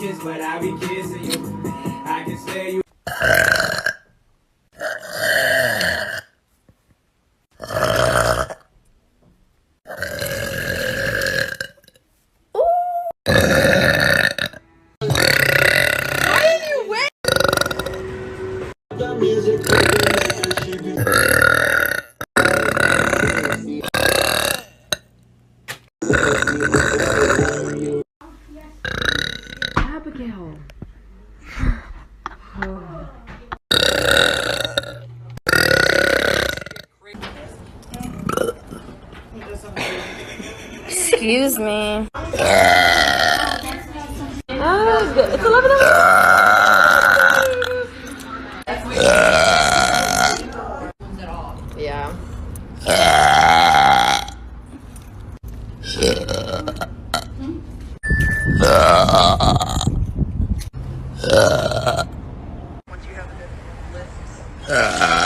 kiss, but I be kissing you. I can stay you. Abigail. Excuse me. Oh, good. It's 11 o'clock. Yeah. Once you have a good list.